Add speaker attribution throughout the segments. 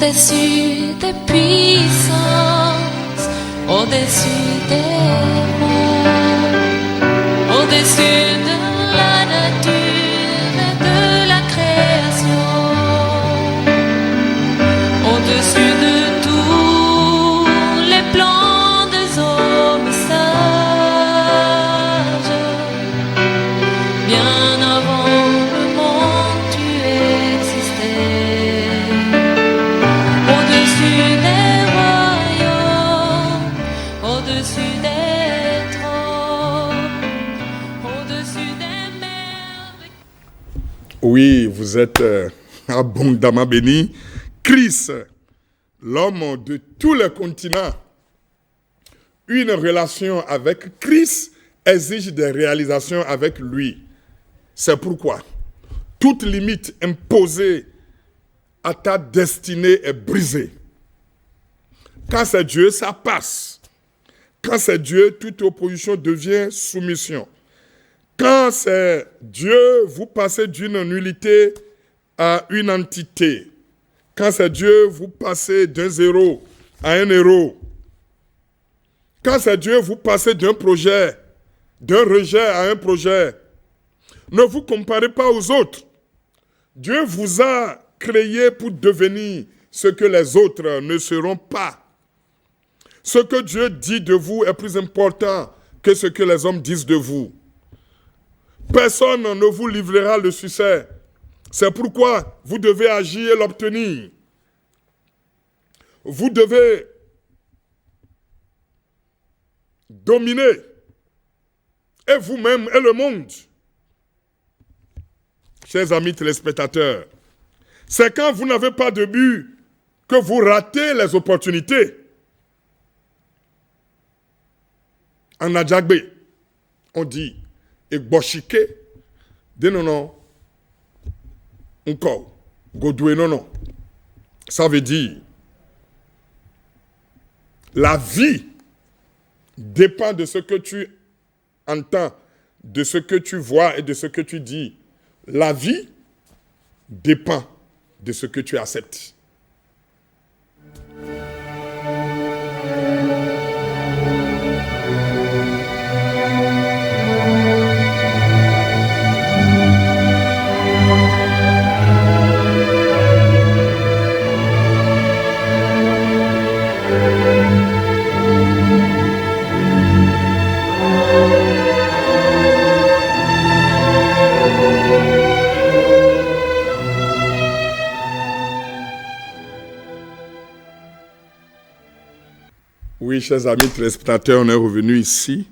Speaker 1: au-dessus des puissances, au-dessus des mots, au-dessus de la nature et de la création, au-dessus de tous les plans des hommes sages, bien avant le monde tu existais, au-dessus des royaumes, au-dessus des trônes, au-dessus des mers.
Speaker 2: Oui, vous êtes abondamment bénis. Christ, l'homme de tous les continents, une relation avec Christ exige des réalisations avec lui. C'est pourquoi toute limite imposée à ta destinée est brisée. Quand c'est Dieu, ça passe. Quand c'est Dieu, toute opposition devient soumission. Quand c'est Dieu, vous passez d'une nullité à une entité. Quand c'est Dieu, vous passez d'un zéro à un héros. Quand c'est Dieu, vous passez d'un projet, d'un rejet à un projet. Ne vous comparez pas aux autres. Dieu vous a créé pour devenir ce que les autres ne seront pas. Ce que Dieu dit de vous est plus important que ce que les hommes disent de vous. Personne ne vous livrera le succès. C'est pourquoi vous devez agir et l'obtenir. Vous devez dominer et vous-même et le monde. Chers amis téléspectateurs, c'est quand vous n'avez pas de but que vous ratez les opportunités. En Adjagbe, on dit Egboshike, de non, encore, Godoué non. Ça veut dire, la vie dépend de ce que tu entends, de ce que tu vois et de ce que tu dis. La vie dépend de ce que tu acceptes. Oui, chers amis téléspectateurs, on est revenu ici.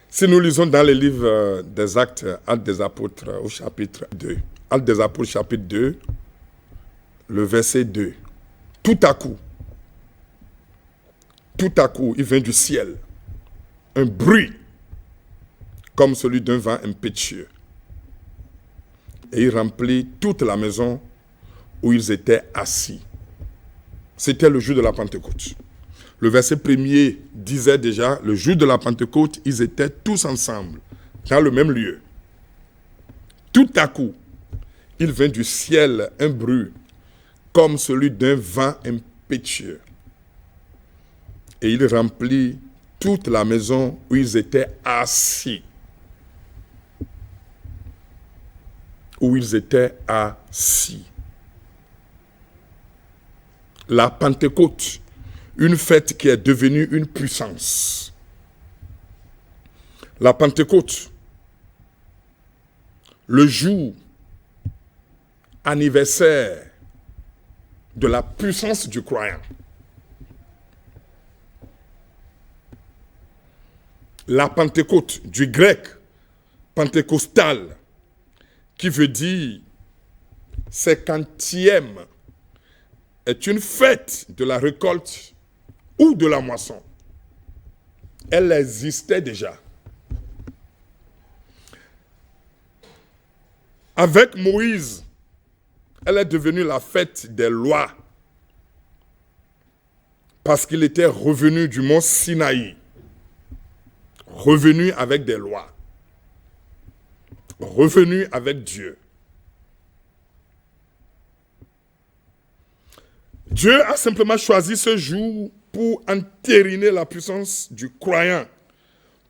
Speaker 2: Si nous lisons dans les livres des Actes, Actes des Apôtres au chapitre 2, Actes des Apôtres chapitre 2, le verset 2, tout à coup, il vient du ciel, un bruit comme celui d'un vent impétueux. Et il remplit toute la maison où ils étaient assis. C'était le jour de la Pentecôte. Le verset premier disait déjà, le jour de la Pentecôte, ils étaient tous ensemble, dans le même lieu. Tout à coup, il vint du ciel un bruit, comme celui d'un vent impétueux. Et il remplit toute la maison où ils étaient assis. Où ils étaient assis. La Pentecôte, une fête qui est devenue une puissance. La Pentecôte, le jour anniversaire de la puissance du croyant. La Pentecôte, du grec pentecostal, qui veut dire cinquantième, est une fête de la récolte ou de la moisson. Elle existait déjà. Avec Moïse, elle est devenue la fête des lois parce qu'il était revenu du mont Sinaï, revenu avec des lois, revenu avec Dieu. Dieu a simplement choisi ce jour pour entériner la puissance du croyant,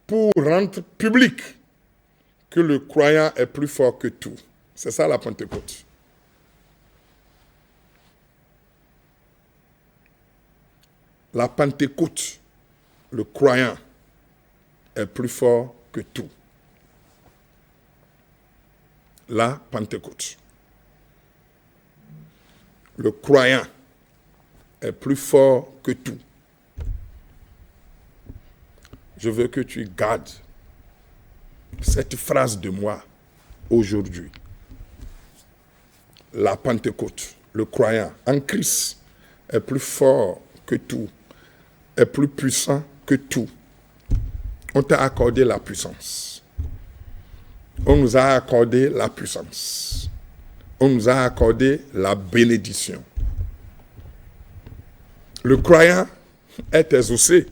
Speaker 2: pour rendre public que le croyant est plus fort que tout. C'est ça la Pentecôte. La Pentecôte, le croyant est plus fort que tout. La Pentecôte. Le croyant est plus fort que tout. Je veux que tu gardes cette phrase de moi aujourd'hui. La Pentecôte, le croyant en Christ est plus fort que tout, est plus puissant que tout. On t'a accordé la puissance. On nous a accordé la puissance. On nous a accordé la bénédiction. Le croyant est exaucé.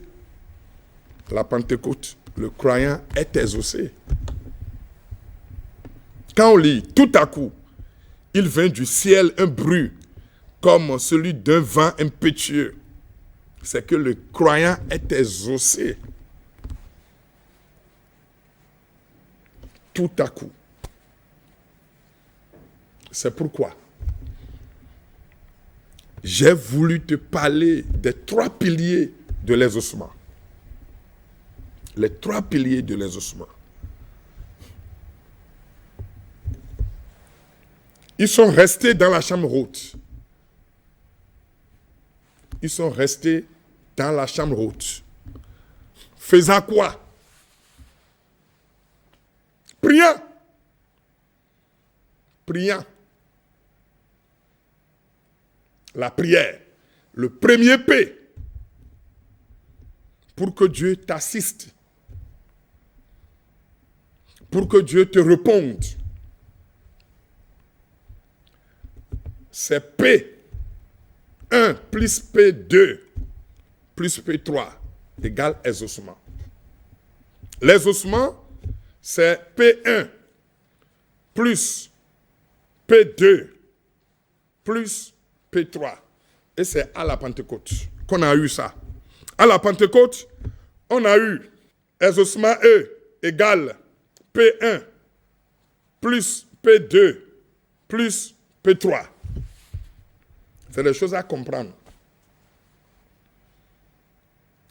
Speaker 2: La Pentecôte, le croyant est exaucé. Quand on lit, tout à coup, il vint du ciel un bruit comme celui d'un vent impétueux. C'est que le croyant est exaucé. Tout à coup. C'est pourquoi j'ai voulu te parler des 3 piliers de l'exaucement. Les 3 piliers de l'exaucement. Ils sont restés dans la chambre haute. Ils sont restés dans la chambre haute. Faisant quoi? Priant. Priant. La prière. Le premier P. Pour que Dieu t'assiste. Pour que Dieu te réponde. C'est P1 plus P2 plus P3 égale exaucement. L'exaucement, c'est P1 plus P2 plus P3. Et c'est à la Pentecôte qu'on a eu ça. À la Pentecôte, on a eu exaucement E égale P1 plus P2 plus P3. C'est des choses à comprendre.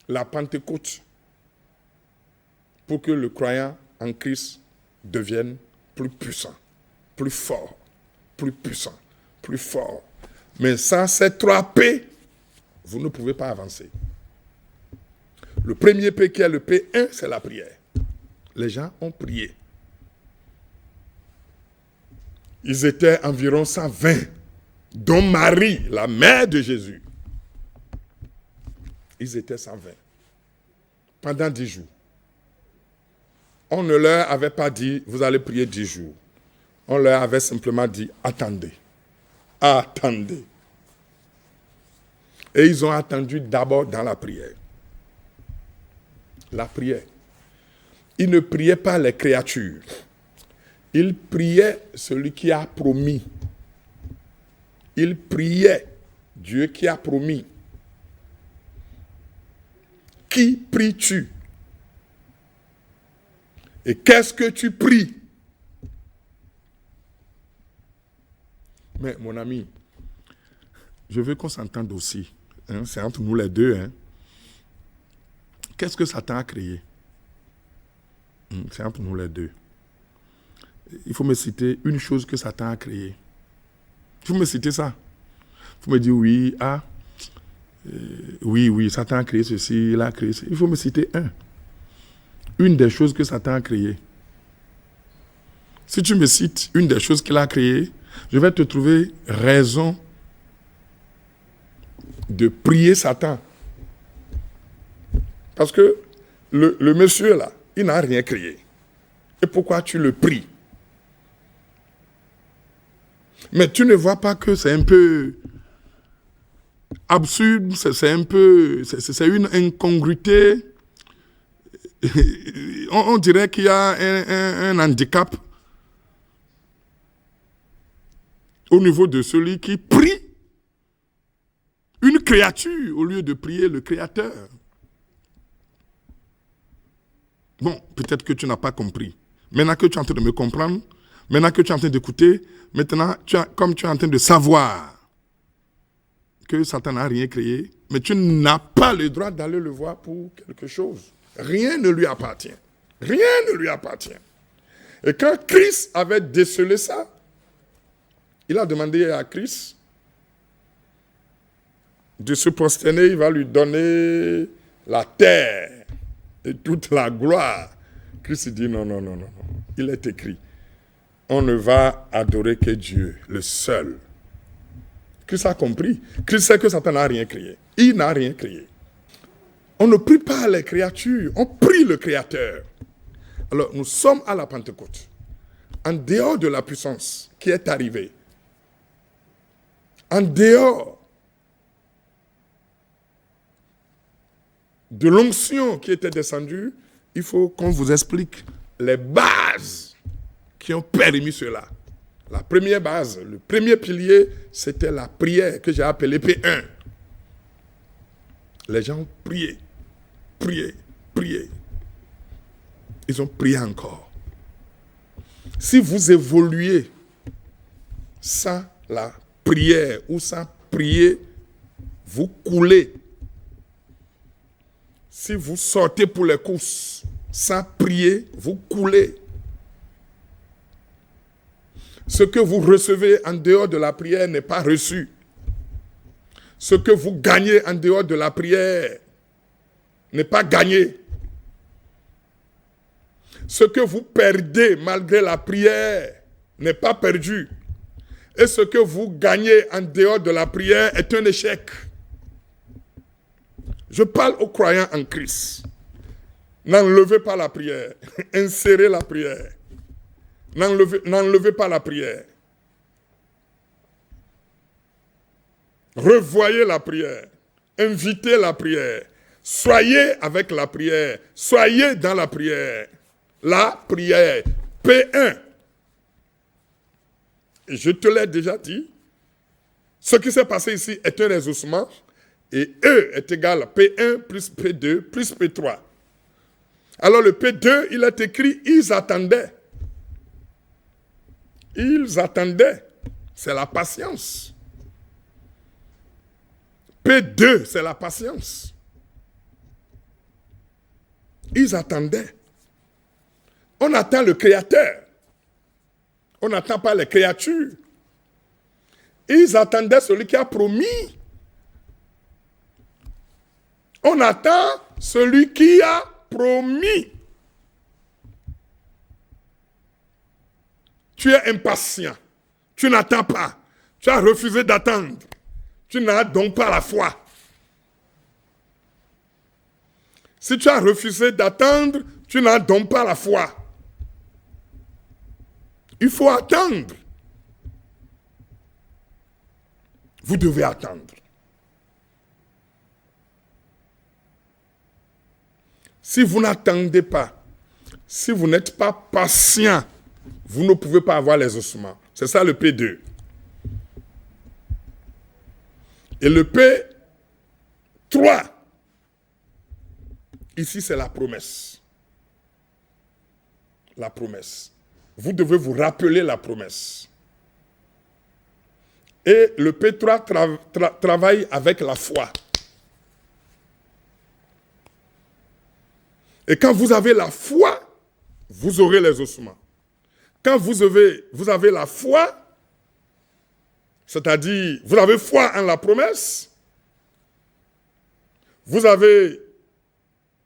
Speaker 2: La Pentecôte, pour que le croyant en Christ devienne plus puissant, plus fort, plus puissant, plus fort. Mais sans ces 3 P, vous ne pouvez pas avancer. Le premier P qui est le P1, c'est la prière. Les gens ont prié. Ils étaient environ 120, dont Marie, la mère de Jésus. Ils étaient 120. Pendant 10 jours. On ne leur avait pas dit, vous allez prier 10 jours. On leur avait simplement dit, attendez. Attendez. Et ils ont attendu d'abord dans la prière. La prière. Ils ne priaient pas les créatures. Ils priaient celui qui a promis. Ils priaient Dieu qui a promis. Qui pries-tu? Et qu'est-ce que tu pries? Mais mon ami, je veux qu'on s'entende aussi. Hein, c'est entre nous les deux. Hein. Qu'est-ce que Satan a créé? C'est entre nous les deux. Il faut me citer une chose que Satan a créée. Il faut me citer ça. Il faut me dire oui, oui, Satan a créé ceci, il a créé ceci. Il faut me citer une des choses que Satan a créées. Si tu me cites une des choses qu'il a créées, je vais te trouver raison de prier Satan. Parce que le monsieur là, il n'a rien créé. Et pourquoi tu le pries? Mais tu ne vois pas que c'est un peu absurde, c'est une incongruité. On dirait qu'il y a un handicap au niveau de celui qui prie une créature au lieu de prier le Créateur. Bon, peut-être que tu n'as pas compris. Maintenant que tu es en train de me comprendre, maintenant que tu es en train d'écouter, maintenant, comme tu es en train de savoir que Satan n'a rien créé, mais tu n'as pas le droit d'aller le voir pour quelque chose. Rien ne lui appartient. Rien ne lui appartient. Et quand Christ avait décelé ça, il a demandé à Christ de se prosterner, il va lui donner la terre et toute la gloire. Christ dit non. Il est écrit, on ne va adorer que Dieu, le seul. Christ a compris. Christ sait que Satan n'a rien créé. Il n'a rien créé. On ne prie pas les créatures, on prie le Créateur. Alors, nous sommes à la Pentecôte. En dehors de la puissance qui est arrivée, en dehors de l'onction qui était descendue, il faut qu'on vous explique les bases qui ont permis cela. La première base, le premier pilier, c'était la prière que j'ai appelée P1. Les gens ont prié. Ils ont prié encore. Si vous évoluez sans la prière ou sans prier, vous coulez. Si vous sortez pour les courses sans prier, vous coulez. Ce que vous recevez en dehors de la prière n'est pas reçu. Ce que vous gagnez en dehors de la prière n'est pas gagné. Ce que vous perdez malgré la prière n'est pas perdu. Et ce que vous gagnez en dehors de la prière est un échec. Je parle aux croyants en Christ. N'enlevez pas la prière. Insérez la prière. N'enlevez pas la prière. Revoyez la prière. Invitez la prière. Soyez avec la prière. Soyez dans la prière. La prière. P1. Et je te l'ai déjà dit. Ce qui s'est passé ici est un exaucement. Et E est égal à P1 plus P2 plus P3. Alors le P2, il est écrit, ils attendaient. Ils attendaient. C'est la patience. P2, c'est la patience. Ils attendaient. On attend le Créateur. On n'attend pas les créatures. Ils attendaient celui qui a promis. On attend celui qui a promis. Tu es impatient. Tu n'attends pas. Tu as refusé d'attendre. Tu n'as donc pas la foi. Si tu as refusé d'attendre, tu n'as donc pas la foi. Il faut attendre. Vous devez attendre. Si vous n'attendez pas, si vous n'êtes pas patient, vous ne pouvez pas avoir les ossements. C'est ça le P2. Et le P3, ici c'est la promesse. La promesse. Vous devez vous rappeler la promesse. Et le P3 travaille avec la foi. Et quand vous avez la foi, vous aurez les ossements. Quand vous avez la foi, c'est-à-dire vous avez foi en la promesse, vous avez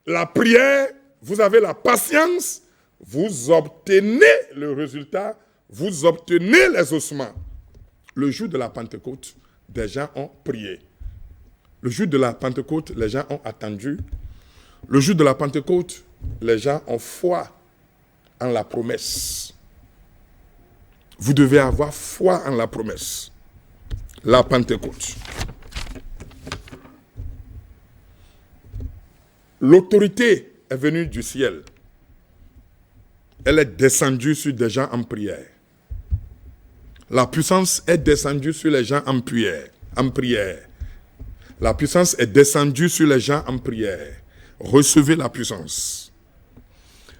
Speaker 2: la prière, vous avez la patience, vous obtenez le résultat, vous obtenez les ossements. Le jour de la Pentecôte, des gens ont prié. Le jour de la Pentecôte, les gens ont attendu. Le jour de la Pentecôte, les gens ont foi en la promesse. Vous devez avoir foi en la promesse. La Pentecôte. L'autorité est venue du ciel. Elle est descendue sur des gens en prière. La puissance est descendue sur les gens en prière. La puissance est descendue sur les gens en prière. Recevez la puissance.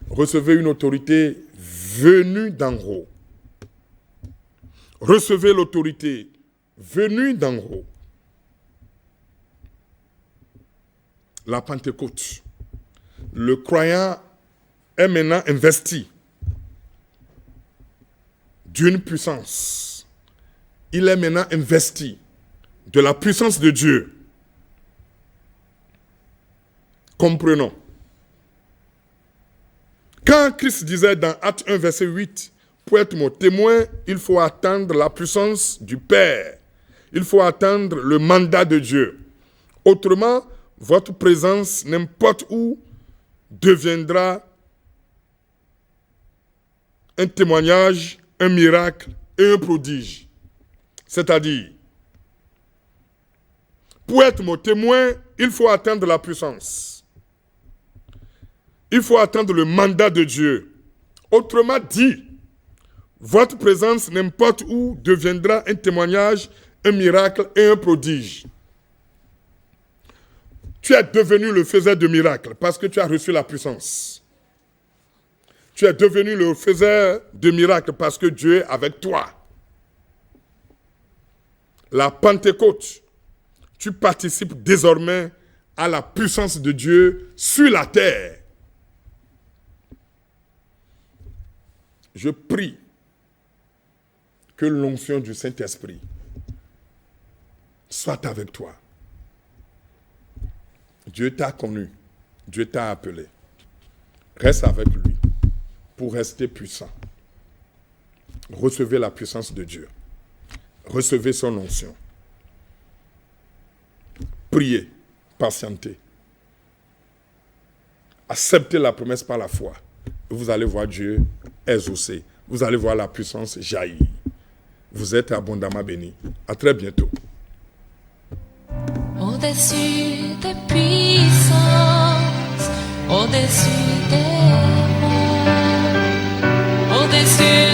Speaker 2: Recevez une autorité venue d'en haut. Recevez l'autorité venue d'en haut. La Pentecôte. Le croyant est maintenant investi d'une puissance. Il est maintenant investi de la puissance de Dieu. Comprenons. Quand Christ disait dans Actes 1, verset 8, pour être mon témoin, il faut attendre la puissance du Père. Il faut attendre le mandat de Dieu. Autrement, votre présence, n'importe où, deviendra un témoignage, un miracle et un prodige. C'est-à-dire, pour être mon témoin, il faut attendre la puissance. Il faut attendre le mandat de Dieu. Autrement dit, votre présence n'importe où deviendra un témoignage, un miracle et un prodige. Tu es devenu le faiseur de miracles parce que tu as reçu la puissance. Tu es devenu le faiseur de miracles parce que Dieu est avec toi. La Pentecôte, tu participes désormais à la puissance de Dieu sur la terre. Je prie que l'onction du Saint-Esprit soit avec toi. Dieu t'a connu, Dieu t'a appelé. Reste avec lui pour rester puissant. Recevez la puissance de Dieu. Recevez son onction. Priez, patientez. Acceptez la promesse par la foi. Vous allez voir Dieu exaucer. Vous allez voir la puissance jaillir. Vous êtes abondamment bénis. À très bientôt.
Speaker 1: Au-dessus des puissances, au-dessus des monts, au-dessus